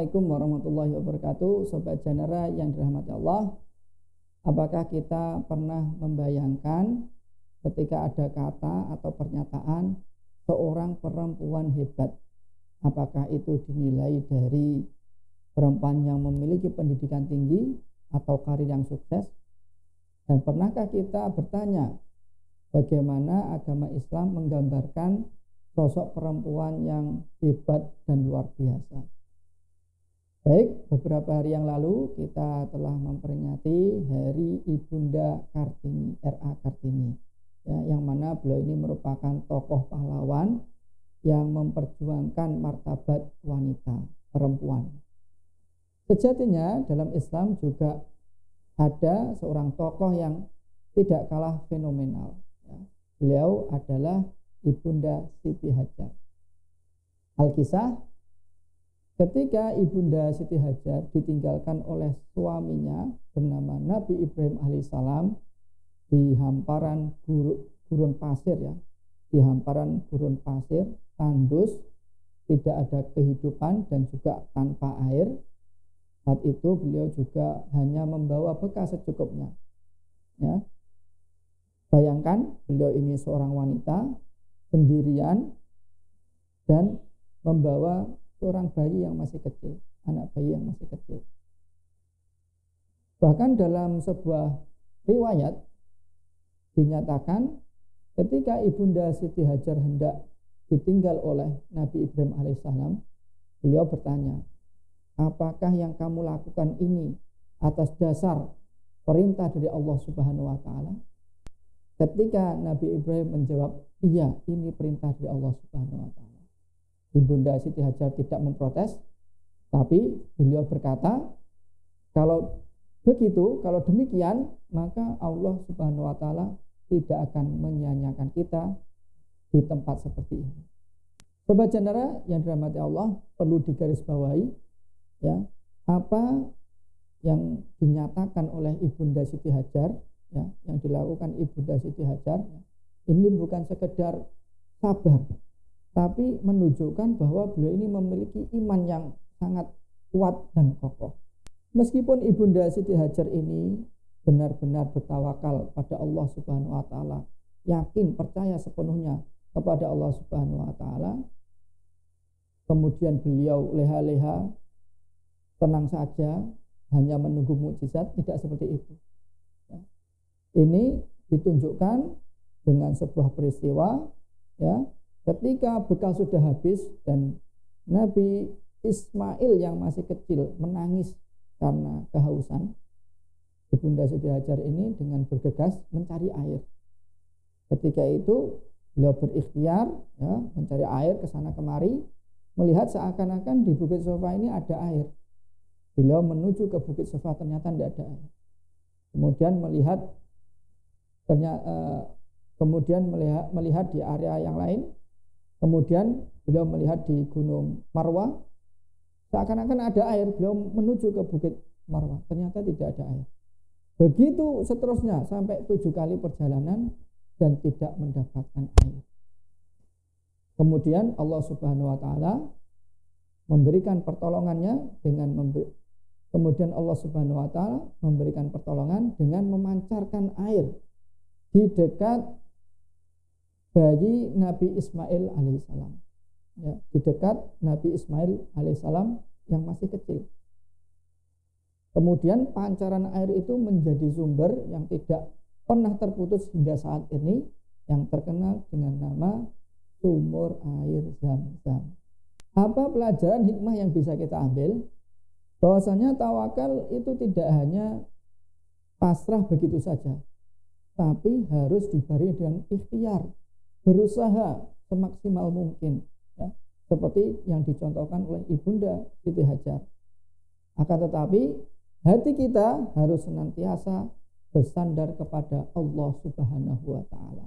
Assalamualaikum warahmatullahi wabarakatuh. Sobat Janara yang dirahmati Allah, apakah kita pernah membayangkan ketika ada kata atau pernyataan seorang perempuan hebat, apakah itu dinilai dari perempuan yang memiliki pendidikan tinggi atau karir yang sukses? Dan pernahkah kita bertanya bagaimana agama Islam menggambarkan sosok perempuan yang hebat dan luar biasa? Baik, beberapa hari yang lalu kita telah memperingati Hari Ibunda Kartini, R.A. Kartini, ya, yang mana beliau ini merupakan tokoh pahlawan yang memperjuangkan martabat wanita, perempuan. Sejatinya dalam Islam juga ada seorang tokoh yang tidak kalah fenomenal. Ya. Beliau adalah Ibunda Siti Hajar. Alkisah, ketika Ibunda Siti Hajar ditinggalkan oleh suaminya bernama Nabi Ibrahim alaihissalam di hamparan gurun pasir, ya, di hamparan gurun pasir tandus, tidak ada kehidupan dan juga tanpa air. Saat itu beliau juga hanya membawa bekal secukupnya. Ya. Bayangkan beliau ini seorang wanita sendirian dan membawa seorang bayi yang masih kecil, anak bayi yang masih kecil. Bahkan dalam sebuah riwayat dinyatakan ketika Ibunda Siti Hajar hendak ditinggal oleh Nabi Ibrahim alaihissalam, beliau bertanya, apakah yang kamu lakukan ini atas dasar perintah dari Allah Subhanahu wa Ta'ala? Ketika Nabi Ibrahim menjawab, iya, ini perintah dari Allah Subhanahu wa Ta'ala, Ibunda Siti Hajar tidak memprotes, tapi beliau berkata, kalau begitu, kalau demikian, maka Allah Subhanahu wa Ta'ala tidak akan menyia-nyiakan kita di tempat seperti ini. Sobat Janara yang dirahmati Allah, perlu digarisbawahi, ya, apa yang dinyatakan oleh Ibunda Siti Hajar, ya, yang dilakukan Ibunda Siti Hajar, ya, ini bukan sekedar sabar, tapi menunjukkan bahwa beliau ini memiliki iman yang sangat kuat dan kokoh. Meskipun Ibunda Siti Hajar ini benar-benar bertawakal pada Allah Subhanahu wa Ta'ala, yakin, percaya sepenuhnya kepada Allah Subhanahu wa Ta'ala, kemudian beliau leha-leha, tenang saja, hanya menunggu mukjizat, tidak seperti itu. Ini ditunjukkan dengan sebuah peristiwa, ya, ketika bekal sudah habis dan Nabi Ismail yang masih kecil menangis karena kehausan, Ibunda Siti Hajar ini dengan bergegas mencari air. Ketika itu beliau berikhtiar, ya, mencari air ke sana kemari, melihat seakan-akan di Bukit Sofa ini ada air. Beliau menuju ke Bukit Sofa, ternyata tidak ada air. Kemudian melihat di area yang lain. Kemudian beliau melihat di Gunung Marwah, seakan-akan ada air. Beliau menuju ke Bukit Marwah, ternyata tidak ada air. Begitu seterusnya sampai 7 kali perjalanan dan tidak mendapatkan air. Kemudian Allah Subhanahu wa Ta'ala memberikan pertolongannya kemudian Allah Subhanahu wa Ta'ala memberikan pertolongan dengan memancarkan air di dekat bayi Nabi Ismail alaihissalam, ya, di dekat Nabi Ismail alaihissalam yang masih kecil. Kemudian pancaran air itu menjadi sumber yang tidak pernah terputus hingga saat ini, yang terkenal dengan nama sumur air Zam-Zam. Apa pelajaran hikmah yang bisa kita ambil? Bahwasanya tawakal itu tidak hanya pasrah begitu saja, tapi harus dibarengi dengan ikhtiar, berusaha semaksimal mungkin, ya, seperti yang dicontohkan oleh Ibunda Siti Hajar. Akan tetapi hati kita harus senantiasa bersandar kepada Allah Subhanahu wa Ta'ala.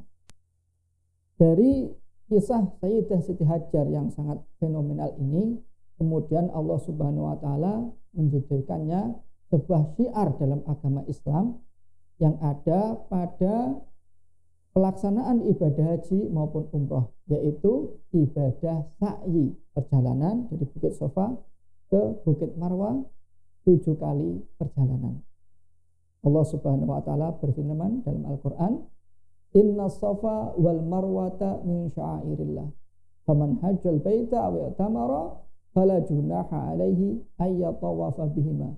Dari kisah Sayyidah Siti Hajar yang sangat fenomenal ini, kemudian Allah Subhanahu wa Ta'ala menjadikannya sebuah syiar dalam agama Islam yang ada pada pelaksanaan ibadah haji maupun umroh, yaitu ibadah sa'i, perjalanan dari Bukit Sofa ke Bukit Marwa 7 kali perjalanan. Allah Subhanahu wa taala berfirman dalam Al-Qur'an, "Inna safa wal marwata min sya'airillah. Faman hajjal baita aw i'tamara fala junaha alaihi ay yatawafa bihima.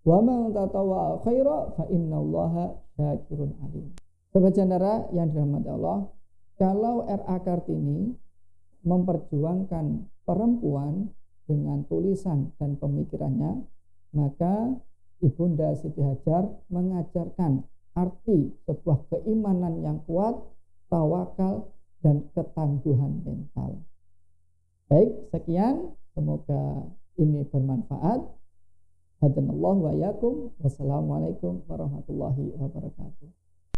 Wa man tatawwa'a khaira fa innallaha syakirun alim." Sobat Jannara yang dirahmati Allah, kalau RA Kartini memperjuangkan perempuan dengan tulisan dan pemikirannya, maka Ibunda Siti Hajar mengajarkan arti sebuah keimanan yang kuat, tawakal, dan ketangguhan mental. Baik, sekian. Semoga ini bermanfaat. Hadanallahu wa iyyakum. Wassalamualaikum warahmatullahi wabarakatuh.